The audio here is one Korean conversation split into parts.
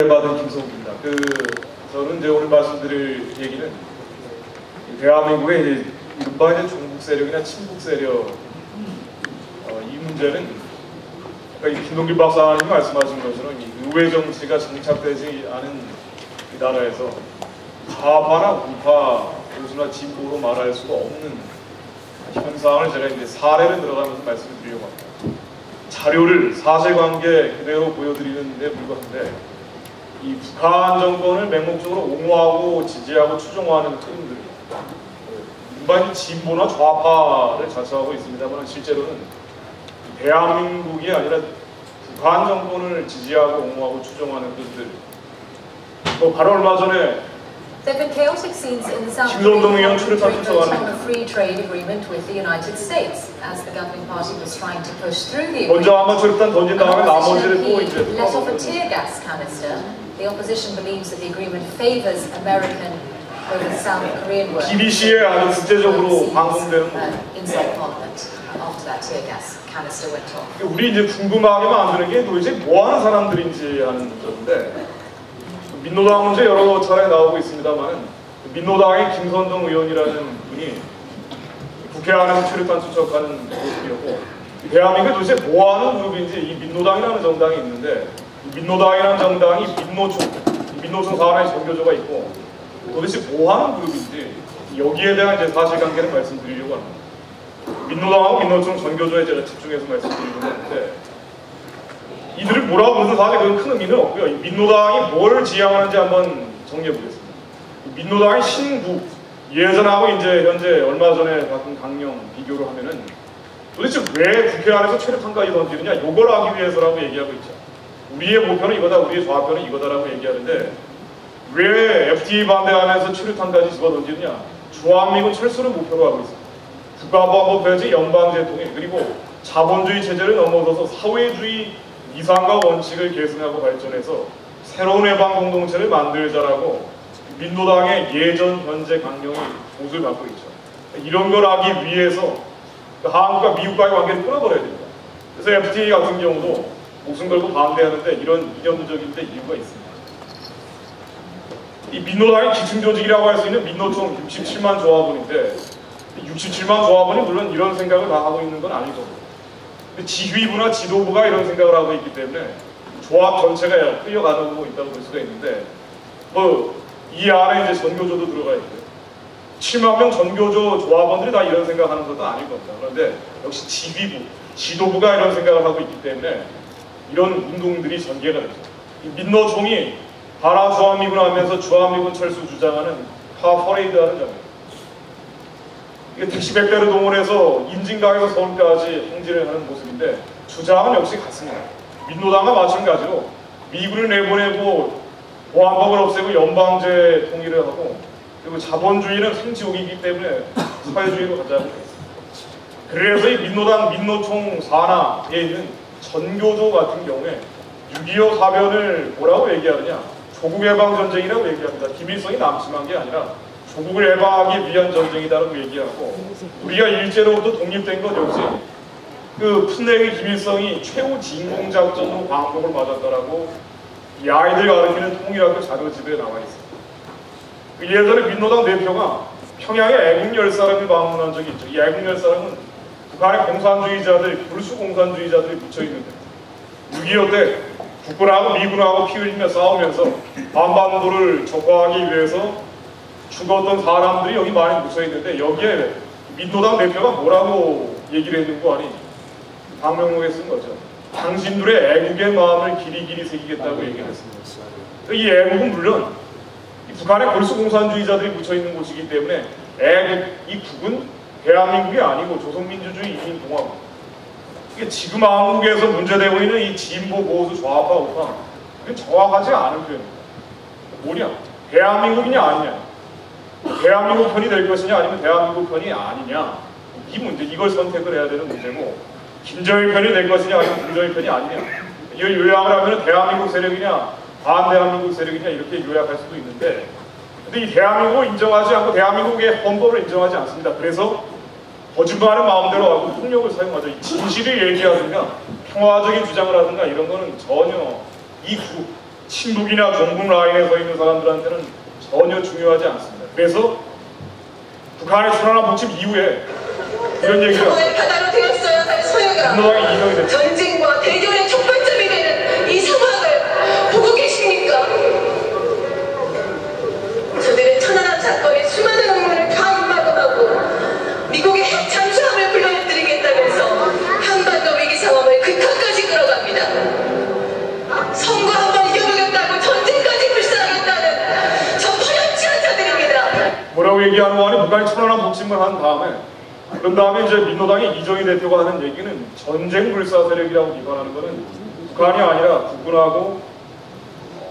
받은 김성욱입니다. 저는 이제 오늘 말씀드릴 얘기는 대한민국의 이제 이른바 이제 종북 세력이나 친북 세력 이 문제는 그러니까 김동길 박사님이 말씀하신 것처럼 의회 정치가 정착되지 않은 이 나라에서 좌파나 우파, 보수나 진보로 말할 수가 없는 현상을 제가 이제 사례를 들어가면서 말씀을 드리려고 합니다. 자료를 사실관계 그대로 보여드리는 데 불과한데 이 북한 정권을 맹목적으로 옹호하고 지지하고 추종하는 흐름들이 일반인 진보나 좌파를 자처하고 있습니다만 실제로는 대한민국이 아니라 북한 정권을 지지하고 옹호하고 추종하는 흐름들 바로 얼마 전에 There have been chaotic scenes in the South 김선동 의원 Korea 출입한 on a free trade agreement with the United States, as the governing party was trying to push through the agreement. 먼저 한번 출입단 던진 다음에 나머지를 또 이제 let off a tear gas canister. The opposition believes that the agreement favors American over South Korean workers. BBC에 아주 국제적으로 방송되는 inside Parliament after that tear gas canister went off. 우리 이제 궁금하게 만드는 게 도대체 뭐 하는 사람들인지 하는 문제인데. 민노당 문제 여러 차례 나오고 있습니다만 민노당의 김선동 의원이라는 분이 국회 안에서 출입한 추적하는 모습이었고 대한민국에 도대체 뭐하는 그룹인지 이 민노당이라는 정당이 있는데 민노당이라는 정당이 민노총 사안의 전교조가 있고 도대체 뭐하는 그룹인지 여기에 대한 이제 사실관계를 말씀드리려고 합니다. 민노당하고 민노총 전교조에 제가 집중해서 말씀드리려고 하는데 이들을 뭐라고 부르든 사실 그건 큰 의미는 없고요. 민노당이 뭘 지향하는지 한번 정리해 보겠습니다. 민노당의 신북, 예전하고 이제 현재 얼마 전에 같은 강령 비교를 하면은 도대체 왜 국회 안에서 체류탄까지 던지느냐 요걸 하기 위해서라고 얘기하고 있죠. 우리의 목표는 이거다, 우리의 좌표는 이거다라고 얘기하는데 왜 FTA 반대하면서 체류탄까지 집어 던지느냐? 주한미군 철수를 목표로 하고 있습니다. 국가보안법 폐지, 연방제 통일, 그리고 자본주의 체제를 넘어서서 사회주의 이상과 원칙을 계승하고 발전해서 새로운 해방 공동체를 만들자라고 민노당의 예전 현재 강령이 옷을 갖고 있죠. 이런 걸 하기 위해서 한국과 미국과의 관계를 끊어버려야 됩니다. 그래서 FTA 같은 경우도 목숨 걸고 반대하는데 이런 이념적인데 이유가 있습니다. 이 민노당의 기층 조직이라고 할 수 있는 민노총 67만 조합원인데 67만 조합원이 물론 이런 생각을 다 하고 있는 건 아닐 겁니다. 지휘부나 지도부가 이런 생각을 하고 있기 때문에 조합 전체가 끌려가고 있다고 볼 수가 있는데 이 안에 이제 전교조도 들어가 있고요. 7만 명 전교조 조합원들이 다 이런 생각하는 것도 아닐 겁니다. 그런데 역시 지휘부, 지도부가 이런 생각을 하고 있기 때문에 이런 운동들이 전개가 되죠. 민노총이 바라 주한미군 하면서 주한미군 철수 주장하는 파퍼레이드하는 장면. 택시 100대를 동원해서 인진강에서 서울까지 행진을 하는 모습인데 주장은 역시 같습니다. 민노당과 마찬가지로 미군을 내보내고 보안법을 없애고 연방제 통일을 하고 그리고 자본주의는 생지옥이기 때문에 사회주의로 가자고 했습니다. 그래서 이 민노당 민노총 산하에 있는 전교조 같은 경우에 6.25 사변을 뭐라고 얘기하느냐? 조국 해방 전쟁이라고 얘기합니다. 김일성이 남침한 게 아니라 조국을 해방하기 위한 전쟁이다라고 얘기하고 우리가 일제로부터 독립된 것 역시 풋내기 김일성이 최후 진공작전으로 광복을 맞았다라고 이 아이들 가르치는 통일학교 자료집에 나와 있습니다. 예전에 민노당 대표가 평양에 애국열사람을 방문한 적이 있죠. 이 애국열사람은 북한의 공산주의자들, 불수 공산주의자들이 묻혀있는데 6.25 때 국군하고 미군하고 피 흘리며 싸우면서 한반도를 적화하기 위해서 죽었던 사람들이 여기 많이 묻혀있는데 여기에 민노당 대표가 뭐라고 얘기를 했는 거 아니? 방명록에 쓴 거죠. 당신들의 애국의 마음을 길이길이 새기겠다고 얘기를 했습니다. 이 애국은 물론 북한의 골수 공산주의자들이 묻혀있는 곳이기 때문에 이 국은 대한민국이 아니고 조선민주주의 인민공화국. 이게 지금 한국에서 문제되고 있는 이 진보 보수 좌파 우파 그게 정확하지 않은 표현입니다. 뭐냐? 대한민국이냐 아니냐? 대한민국 편이 될 것이냐 아니면 대한민국 편이 아니냐 이 문제 이걸 선택을 해야 되는 문제고 김정일 편이 될 것이냐 아니면 김정일 편이 아니냐 이걸 요약을 하면 대한민국 세력이냐 반대한민국 세력이냐 이렇게 요약할 수도 있는데 근데 이 대한민국을 인정하지 않고 대한민국의 헌법을 인정하지 않습니다. 그래서 거짓말을 마음대로 하고 폭력을 사용하죠. 이 진실을 얘기하든가 평화적인 주장을 하든가 이런 거는 전혀 이 친북이나 종북 라인에 서 있는 사람들한테는 전혀 중요하지 않습니다. 그래서 북한의 천안함 북침 이후에 이런 얘기를 상황이 바다로 되었어야 할 소요가 민노당이 이정이 됐죠. 전쟁과 대결의 촉발점이 되는 이 상황을 보고 계십니까? 저들은 천안함 사건에 수많은 억물을 가임막음하고 미국의 핵 잠수함을 불러들이겠다면서 한반도 위기 상황을 극한까지 끌어갑니다. 선거 한번 이겨보겠다고 전쟁까지 불사하겠다는 저 파렴치한 자들입니다. 뭐라고 얘기하는 거 아니 북한이 천안함 북침을 한 다음에 그런 다음에 이제 민노당이 이정희 대표가 하는 얘기는 전쟁 불사 세력이라고 비판하는 거는 북한이 아니라 국군하고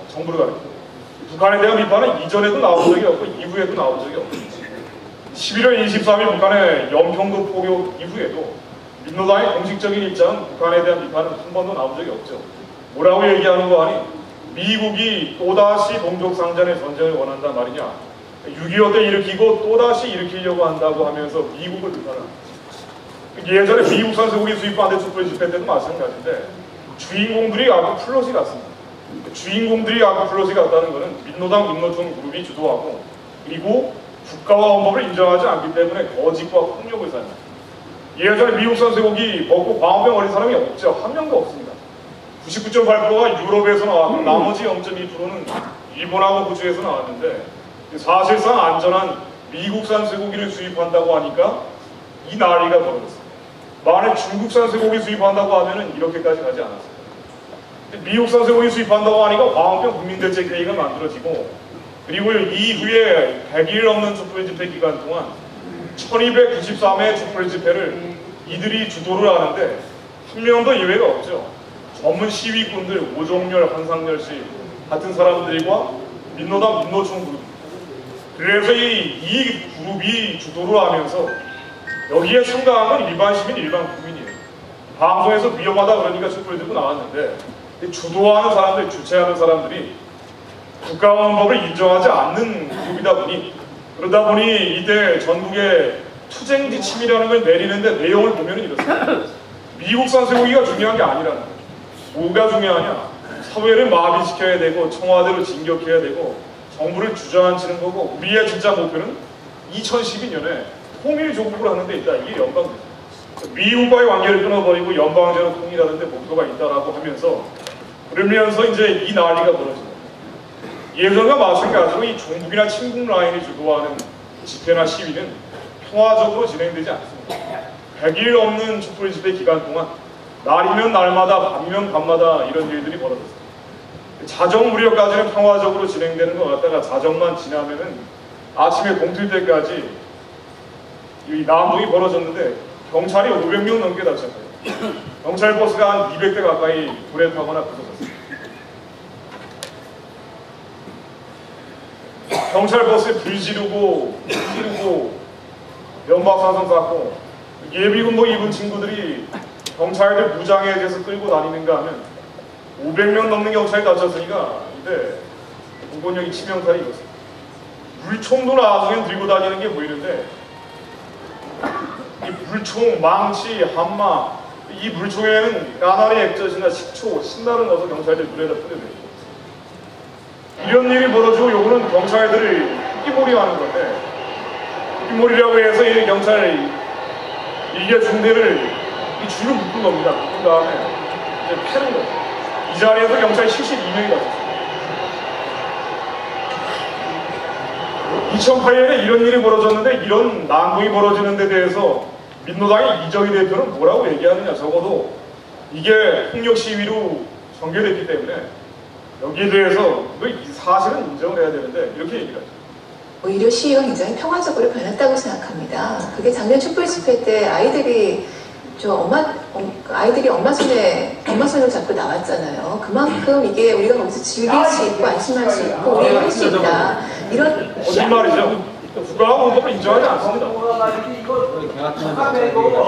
정부를 가리킵니다. 북한에 대한 비판은 이전에도 나온 적이 없고 이후에도 나온 적이 없습니다. 11월 23일 북한의 연평도 포격 이후에도 민노당의 공식적인 입장은 북한에 대한 비판은 한 번도 나온 적이 없죠. 뭐라고 얘기하는 거 아니? 미국이 또다시 동족 상잔의 전쟁을 원한단 말이냐? 6.25 때 일으키고 또다시 일으키려고 한다고 하면서 미국을 비판합니다. 예전에 미국산 쇠고기 수입 반대 촛불 집회 때도 마찬가지인데 주인공들이 아구 플롯이 같습니다. 주인공들이 아구 플롯이 같다는 것은 민노당, 민노총 그룹이 주도하고 그리고 국가와 헌법을 인정하지 않기 때문에 거짓과 폭력을 사용합니다. 예전에 미국산 쇠고기 먹고 광우병 걸린 사람이 없죠. 한 명도 없습니다. 99.8%가 유럽에서 나왔고 나머지 0.2%는 일본하고 호주에서 나왔는데 사실상 안전한 미국산 쇠고기를 수입한다고 하니까 이 난리가 벌어졌습니다. 만약 중국산 쇠고기 수입한다고 하면은 이렇게까지 가지 않았습니다. 미국산 쇠고기 수입한다고 하니까 광우병 국민대책회의가 만들어지고 그리고 이후에 100일 넘는 촛불 집회 기간 동안 1293회 촛불 집회를 이들이 주도를 하는데 한 명도 예외가 없죠. 전문 시위꾼들 오종렬, 한상렬 씨 같은 사람들과 민노당, 민노총 그룹. 그래서 이 그룹이 주도를 하면서 여기에 참가한 건 일반 시민, 일반 국민이에요. 방송에서 위험하다 그러니까 촛불 들고 나왔는데 주도하는 사람들, 주최하는 사람들이 국가와 헌법을 인정하지 않는 그룹이다 보니 그러다 보니 이때 전국에 투쟁지 침이라는 걸 내리는데 내용을 보면 이렇습니다. 미국산 쇠고기가 중요한 게 아니라는 거예요. 뭐가 중요하냐? 사회를 마비시켜야 되고 청와대로 진격해야 되고 정부를 주저앉히는 거고 우리의 진짜 목표는 2012년에 통일 조국을 하는 데 있다. 이게 연방제죠. 미국과의 관계를 끊어버리고 연방제로 통일하는 데 목표가 있다라고 하면서 그러면서 이제 이 난리가 벌어집니다. 예전과 마찬가지로 이 종북이나 친북 라인이 주도하는 집회나 시위는 평화적으로 진행되지 않습니다. 100일 넘는 촛불 집회 기간 동안 날이면 날마다 밤이면 밤마다 이런 일들이 벌어졌습니다. 자정 무렵까지는 평화적으로 진행되는 것 같다가 자정만 지나면은 아침에 동틀 때까지 이 난동이 벌어졌는데 경찰이 500명 넘게 다쳤어요. 경찰 버스가 한 200대 가까이 불에 타거나 부서졌습니다. 경찰 버스에 불 지르고 연박사선 쐈고 예비군복 입은 친구들이 경찰들 무장에 대해서 끌고 다니는가 하면 500명 넘는 경찰이 다쳤으니까 근데 공권력이 치명타를 입었어요. 물총도 나중엔 들고 다니는 게 보이는데 이 물총, 망치, 한마 이 물총에는 까나리 액젓이나 식초, 신나를 넣어서 경찰들 눈에다 뿌려대요. 이런 일이 벌어지고 요거는 경찰들을 끼몰이하는 건데 끼몰이라고 해서 이 경찰 이게 중대를 이 줄을 묶은 겁니다. 묶은 다음에 이제 패는 거죠. 이 자리에서 경찰 72명이 다쳤어요. 2008년에 이런 일이 벌어졌는데 이런 난동이 벌어지는 데 대해서 민노당의 이정희 대표는 뭐라고 얘기하느냐. 적어도 이게 폭력 시위로 전개됐기 때문에 여기에 대해서 이 사실은 인정을 해야 되는데 이렇게 얘기를 하죠. 오히려 시위가 굉장히 평화적으로 변했다고 생각합니다. 그게 작년 촛불 집회 때 아이들이 엄마 손을 잡고 나왔잖아요. 그만큼 이게 우리가 거기서 즐길 수 있고 안심할 수 있고 우리가 할 수 있다. 이런 거짓말이죠. 국가가 헌법을 인정하지 않습니다.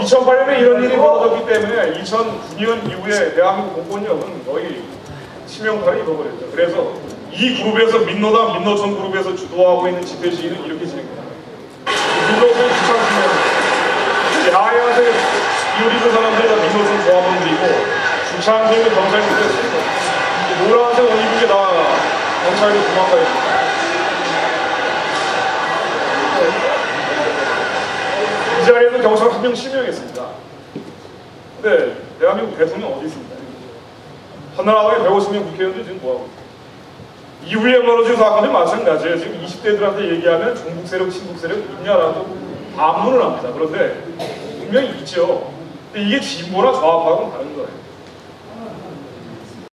2008년에 이런 일이 벌어졌기 때문에 2009년 이후에 대한민국 공권력은 거의 치명타를 입어버렸죠. 그래서 이 그룹에서 민노당, 민노총 그룹에서 주도하고 있는 집회 시위는 이렇게 진행됩니다. 민노총 주창팀은 야야한테 이웃있는 사람들이 다 민노총 조합원들이고 주창팀은 경찰 집회 시위고 노란색 옷 입은 게 다 경찰도 도망가 있고. 이 자리에서 경찰 한 명 실명했습니다. 근데 대한민국 대통령 어디 있습니까? 한나라하게 150명 국회의원들 지금 뭐하고 있어요? 이후에 벌어진 사건도 마찬가지예요. 지금 20대들한테 얘기하면 종북 세력, 친북 세력 있냐라고 반문을 합니다. 그런데 분명히 있죠. 근데 이게 진보나 좌파하고는 다른 거예요.